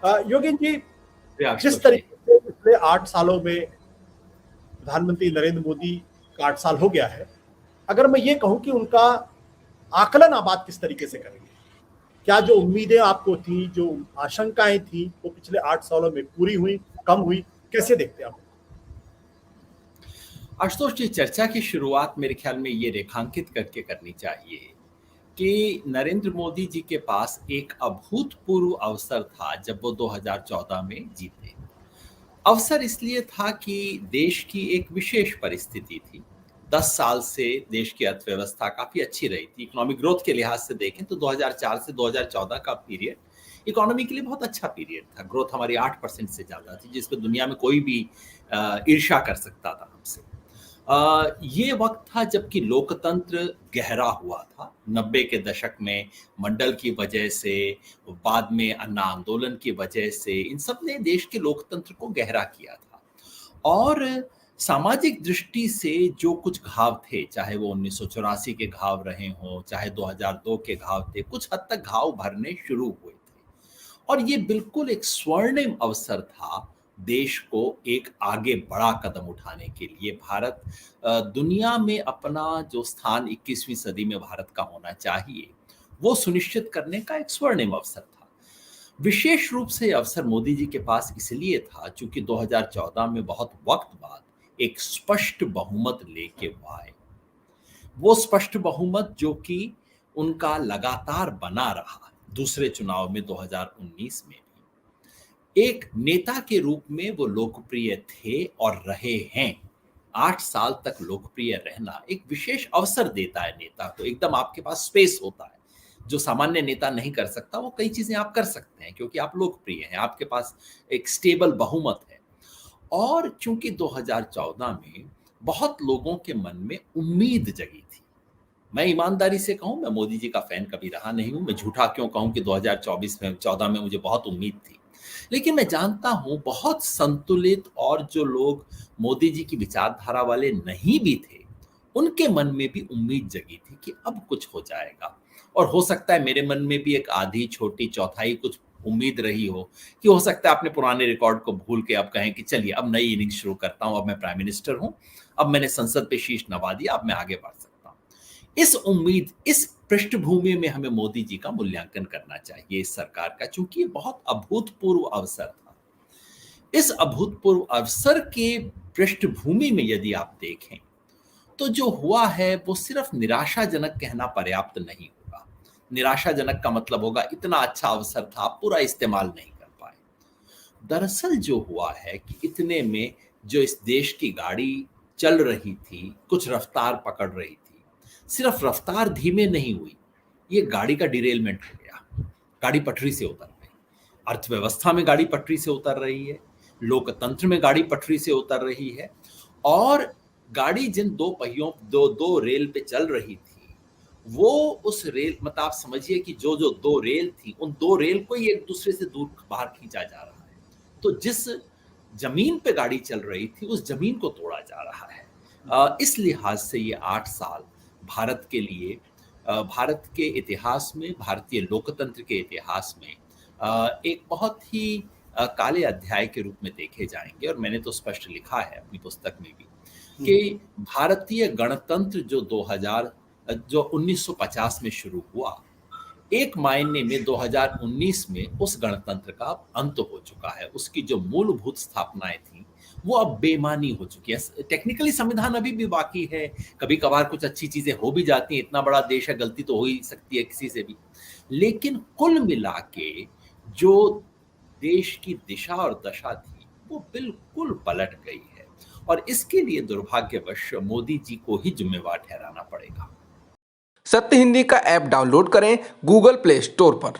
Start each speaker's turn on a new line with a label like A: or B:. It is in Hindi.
A: योगेन जी, जिस
B: आशुतोष जी।
A: तरीके से पिछले 8 सालों में प्रधानमंत्री नरेंद्र मोदी का 8 साल हो गया है, अगर मैं ये कहूं कि उनका आकलन आप बात किस तरीके से करेंगे? क्या जो उम्मीदें आपको थी, जो आशंकाएं थी, वो पिछले 8 सालों में पूरी हुई, कम हुई, कैसे देखते हैं आप?
B: आशुतोष जी, चर्चा की शुरुआत मेरे ख्याल में ये रेखांकित करके करनी चाहिए कि नरेंद्र मोदी जी के पास एक अभूतपूर्व अवसर था जब वो 2014 में जीते। अवसर इसलिए था कि देश की एक विशेष परिस्थिति थी। 10 साल से देश की अर्थव्यवस्था काफ़ी अच्छी रही थी। इकोनॉमिक ग्रोथ के लिहाज से देखें तो 2004 से 2014 का पीरियड इकोनॉमी के लिए बहुत अच्छा पीरियड था। ग्रोथ हमारी 8% से ज़्यादा थी, जिसमें दुनिया में कोई भी ईर्ष्या कर सकता था हमसे। ये वक्त था जबकि लोकतंत्र गहरा हुआ था। 90 के दशक में मंडल की वजह से, बाद में अन्ना आंदोलन की वजह से, इन सब ने देश के लोकतंत्र को गहरा किया था। और सामाजिक दृष्टि से जो कुछ घाव थे, चाहे वो 1984 के घाव रहे हों, चाहे 2002 के घाव थे, कुछ हद तक घाव भरने शुरू हुए थे। और ये बिल्कुल एक स्वर्णिम अवसर था देश को एक आगे बड़ा कदम उठाने के लिए। भारत दुनिया में अपना जो स्थान 21वीं सदी में भारत का होना चाहिए, वो सुनिश्चित करने का एक स्वर्णिम अवसर था। विशेष रूप से अवसर मोदी जी के पास इसलिए था चूंकि 2014 में बहुत वक्त बाद एक स्पष्ट बहुमत लेके वो आए। वो स्पष्ट बहुमत जो कि उनका लगातार बना रहा दूसरे चुनाव में 2019 में भी। एक नेता के रूप में वो लोकप्रिय थे और रहे हैं। 8 साल तक लोकप्रिय रहना एक विशेष अवसर देता है नेता को। एकदम आपके पास स्पेस होता है जो सामान्य नेता नहीं कर सकता। वो कई चीजें आप कर सकते हैं क्योंकि आप लोकप्रिय हैं, आपके पास एक स्टेबल बहुमत है। और चूंकि 2014 में बहुत लोगों के मन में उम्मीद जगी थी। मैं ईमानदारी से कहूं, मैं मोदी जी का फैन कभी रहा नहीं हूं। मैं झूठा क्यों कहूं कि 2024 में 14 में मुझे बहुत उम्मीद थी। लेकिन मैं जानता हूं बहुत संतुलित और जो लोग मोदी जी की विचारधारा वाले नहीं भी थे, उनके मन में भी उम्मीद जगी थी कि अब कुछ हो जाएगा। और हो सकता है मेरे मन में भी एक आधी छोटी चौथाई कुछ उम्मीद रही हो कि हो सकता है अपने पुराने रिकॉर्ड को भूल के अब कहें कि चलिए अब नई इनिंग शुरू करता हूं, अब मैं प्राइम मिनिस्टर हूं, अब मैंने संसद पे शीश नवा दिया, अब मैं आगे बढ़ सकता हूं। इस उम्मीद, इस पृष्ठभूमि में हमें मोदी जी का मूल्यांकन करना चाहिए इस सरकार का, चूंकि ये बहुत अभूतपूर्व अवसर था। इस अभूतपूर्व अवसर के पृष्ठभूमि में यदि आप देखें तो जो हुआ है वो सिर्फ निराशाजनक कहना पर्याप्त नहीं होगा। निराशाजनक का मतलब होगा इतना अच्छा अवसर था, आप पूरा इस्तेमाल नहीं कर पाए। दरअसल जो हुआ है कि इतने में जो इस देश की गाड़ी चल रही थी, कुछ रफ्तार पकड़ रही थी, सिर्फ रफ्तार धीमे नहीं हुई, ये गाड़ी का डिरेलमेंट हो गया। गाड़ी पटरी से उतर गई। अर्थव्यवस्था में गाड़ी पटरी से उतर रही है, लोकतंत्र में गाड़ी पटरी से उतर रही है। और गाड़ी जिन दो पहियों दो रेल पे चल रही थी, वो उस रेल मतलब आप समझिए कि जो जो दो रेल थी, उन दो रेल को ही एक दूसरे से दूर बाहर खींचा जा रहा है। तो जिस जमीन पे गाड़ी चल रही थी उस जमीन को तोड़ा जा रहा है। इस लिहाज से ये 8 साल भारत के लिए, भारत के इतिहास में, भारतीय लोकतंत्र के इतिहास में एक बहुत ही काले अध्याय के रूप में देखे जाएंगे। और मैंने तो स्पष्ट लिखा है अपनी पुस्तक में भी कि भारतीय गणतंत्र जो 1950 में शुरू हुआ, एक मायने में 2019 में उस गणतंत्र का अंत हो चुका है। उसकी जो मूलभूत स्थापनाएं थी वो अब बेमानी हो चुकी है। टेक्निकली संविधान अभी भी बाकी है, कभी कभार कुछ अच्छी चीजें हो भी जाती हैं, इतना बड़ा देश है, गलती तो हो ही सकती है किसी से भी। लेकिन कुल मिला के जो देश की दिशा और दशा थी वो बिल्कुल पलट गई है। और इसके लिए दुर्भाग्यवश मोदी जी को ही जिम्मेवार ठहराना पड़ेगा।
C: सत्य हिंदी का ऐप डाउनलोड करें गूगल प्ले स्टोर पर।